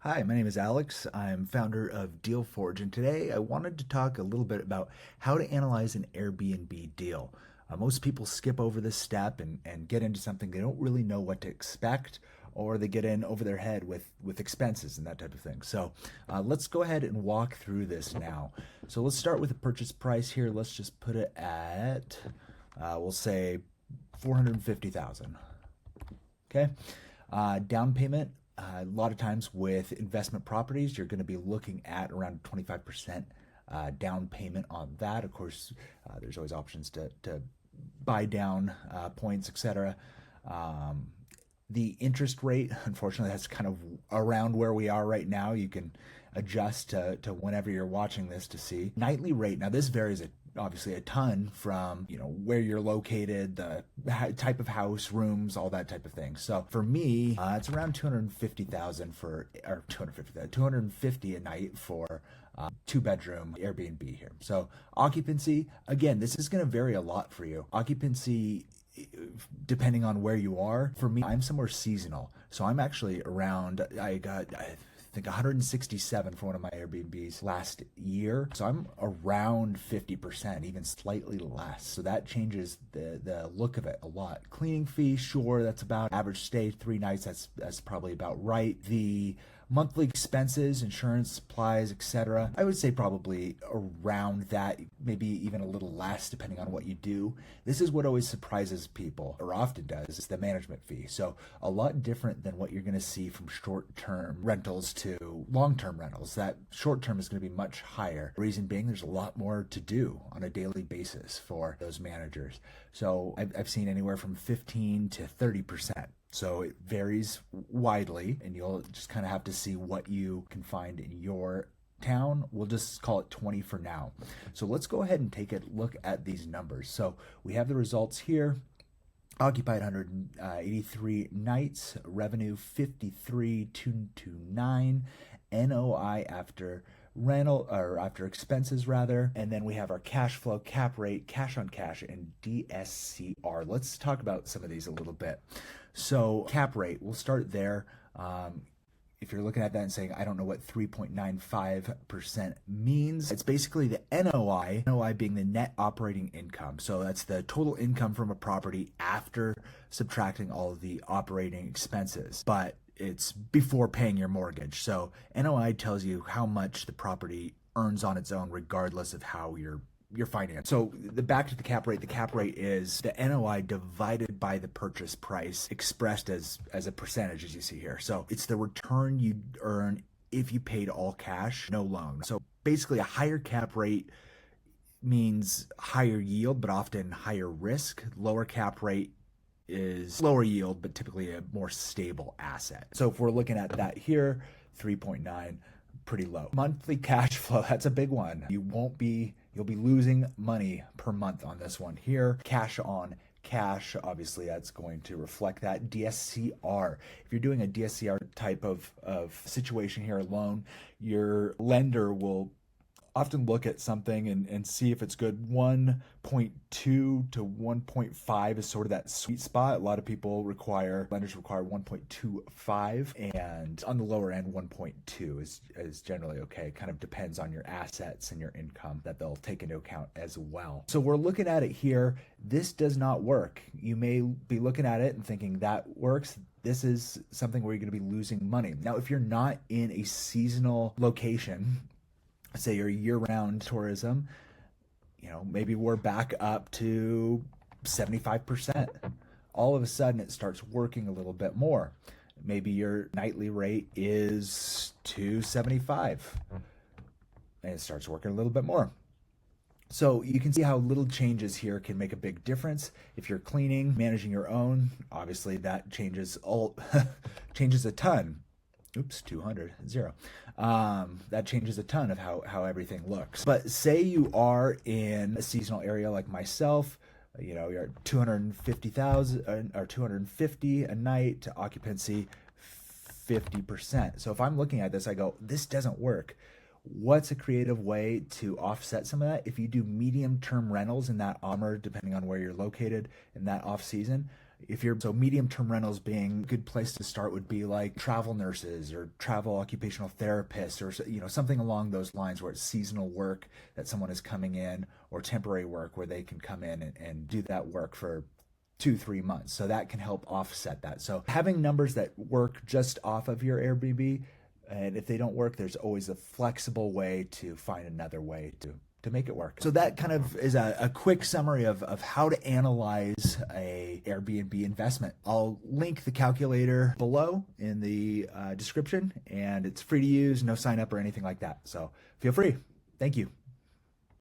Hi, my name is Alex. I'm founder of DealForge, and today I wanted to talk a little bit about how to analyze an Airbnb deal. Most people skip over this step and get into something they don't really know what to expect, or they get in over their head with expenses and that type of thing. So let's go ahead and walk through this now. So let's start with the purchase price here. Let's just put it at, we'll say 450,000. Okay. Down payment. A lot of times with investment properties, you're going to be looking at around 25% down payment on that. Of course, there's always options to buy down points, etc. Um, the interest rate, unfortunately, that's kind of around where we are right now. You can adjust to whenever you're watching this to see. Nightly rate, now this varies obviously a ton from where you're located, the type of house, rooms, all that type of thing. So for me, it's around 250,000 for, or 250 a night for two-bedroom Airbnb here. So occupancy, again, this is going to vary a lot for you. Occupancy, depending on where you are. For me, I'm somewhere seasonal. So I'm actually around, I think 167 for one of my Airbnbs last year. So I'm around 50%, even slightly less. So that changes the look of it a lot. Cleaning fee, sure, that's about average stay, 3 nights. That's probably about right. The monthly expenses, insurance, supplies, etc. I would say probably around that, maybe even a little less depending on what you do. This is what always surprises people, or often does, is the management fee. So a lot different than what you're going to see from short-term rentals to long-term rentals. That short-term is going to be much higher. Reason being, there's a lot more to do on a daily basis for those managers. So I've seen anywhere from 15 to 30%. So it varies widely, and you'll just kind of have to see what you can find in your town. We'll just call it 20 for now. So let's go ahead and take a look at these numbers. So we have the results here. Occupied 183 nights, revenue 53,229, NOI after rental, or after expenses rather, and then we have our cash flow, cap rate, cash on cash, and DSCR. Let's talk about some of these a little bit. So cap rate, we'll start there. If you're looking at that and saying, I don't know what 3.95% means, it's basically the NOI being the net operating income. So that's the total income from a property after subtracting all of the operating expenses, but it's before paying your mortgage. So NOI tells you how much the property earns on its own, regardless of how you're finance. So back to the cap rate is the NOI divided by the purchase price expressed as a percentage, as you see here. So it's the return you earn if you paid all cash, no loan. So basically a higher cap rate means higher yield, but often higher risk. Lower cap rate is lower yield, but typically a more stable asset. So if we're looking at that here, 3.9, pretty low. Monthly cash flow, that's a big one. You'll be losing money per month on this one here. Cash on cash, obviously that's going to reflect that. DSCR, if you're doing a DSCR type of situation here, loan, your lender will often look at something and see if it's good. 1.2 to 1.5 is sort of that sweet spot. A lot of lenders require 1.25, and on the lower end, 1.2 is generally okay. It kind of depends on your assets and your income that they'll take into account as well. So we're looking at it here. This does not work. You may be looking at it and thinking that works. This is something where you're going to be losing money. Now, if you're not in a seasonal location, say you're year-round tourism, maybe we're back up to 75%. All of a sudden it starts working a little bit more. Maybe your nightly rate is 275 and it starts working a little bit more. So you can see how little changes here can make a big difference. If you're cleaning, managing your own, obviously that changes changes a ton. Oops, 200, 0. That changes a ton of how everything looks. But say you are in a seasonal area like myself, you're at 250,000 or 250 a night, to occupancy 50%. So if I'm looking at this, I go, this doesn't work. What's a creative way to offset some of that? If you do medium-term rentals in that depending on where you're located in that off season, So medium-term rentals being a good place to start would be like travel nurses or travel occupational therapists, or something along those lines, where it's seasonal work that someone is coming in, or temporary work where they can come in and do that work for 2-3 months. So that can help offset that. So having numbers that work just off of your Airbnb, and if they don't work, there's always a flexible way to find another way to make it work. So that kind of is a quick summary of how to analyze a Airbnb investment. I'll link the calculator below in the description, and it's free to use, no sign up or anything like that. So feel free. Thank you.